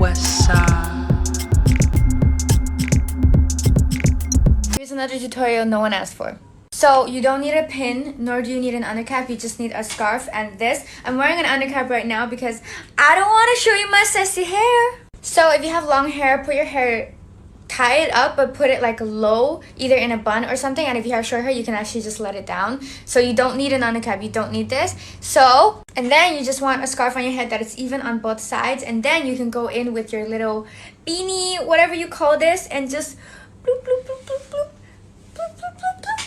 dewasa. Here's another tutorial no one asked for. So you don't need a pin, nor do you need an undercap, you just need a scarf and this. I'm wearing an undercap right now because I don't want to show you my sassy hair. So if you have long hair, put your hair, tie it up, but put it like low, either in a bun or something. And if you have short hair, you can actually just let it down. So you don't need an undercap, you don't need this. So, and then you just want a scarf on your head that is even on both sides. And then you can go in with your little beanie, whatever you call this, and just bloop, bloop, bloop, bloop, bloop. Bloop, bloop, bloop, bloop.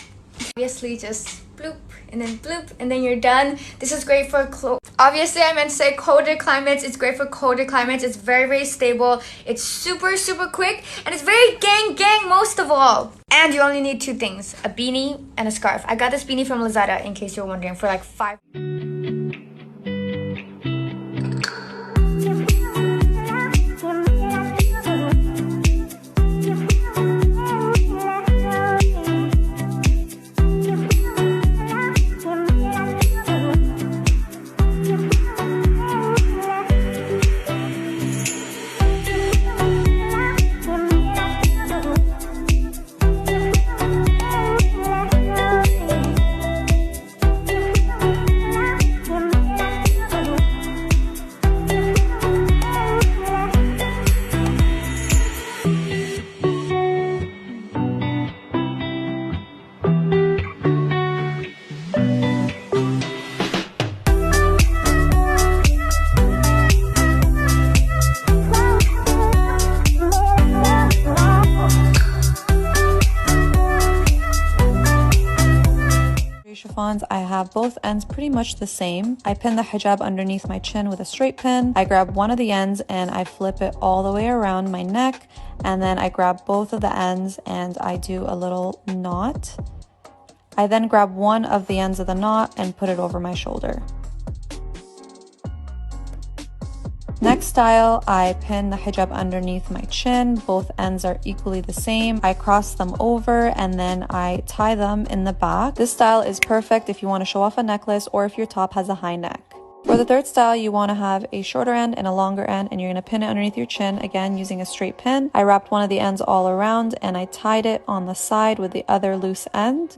Obviously just bloop and then bloop and then you're done. This is great for obviously I meant to say colder climates. It's great for colder climates. It's very stable. It's super quick and it's very gang most of all. And you only need two things, a beanie and a scarf. I got this beanie from Lazada in case you're wondering for like $5. I have both ends pretty much the same. I pin the hijab underneath my chin with a straight pin. I grab one of the ends and I flip it all the way around my neck, and then I grab both of the ends and I do a little knot. I then grab one of the ends of the knot and put it over my shoulder. Next style, I pin the hijab underneath my chin. Both ends are equally the same. I cross them over and then I tie them in the back. This style is perfect if you want to show off a necklace or if your top has a high neck. For the third style, you want to have a shorter end and a longer end, and you're going to pin it underneath your chin, again using a straight pin. I wrapped one of the ends all around and I tied it on the side with the other loose end.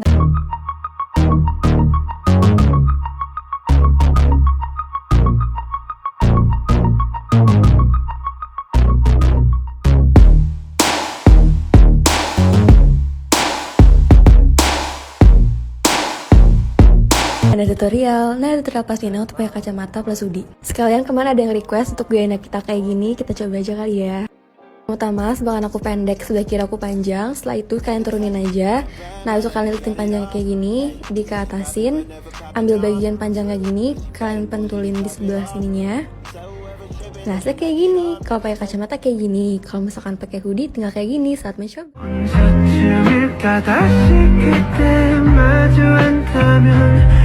Ada tutorial, nah ada Hijab Pashmina untuk pakai kacamata plus hoodie. Sekalian kemana ada yang request untuk gaya kita kayak gini, kita coba aja kali ya. Pertama, sebelah aku pendek, sebelah kiri aku panjang. Setelah itu kalian turunin aja. Nah, besok kalian liatin panjang kayak gini, dikeatasin. Ambil bagian panjang kayak gini, kalian pentulin di sebelah sininya. Nah, saya kayak gini. Kalau pakai kacamata kayak gini. Kalau misalkan pakai hoodie, tinggal kayak gini saat mencoba. 언제쯤일까 다시 그때 마주 한다면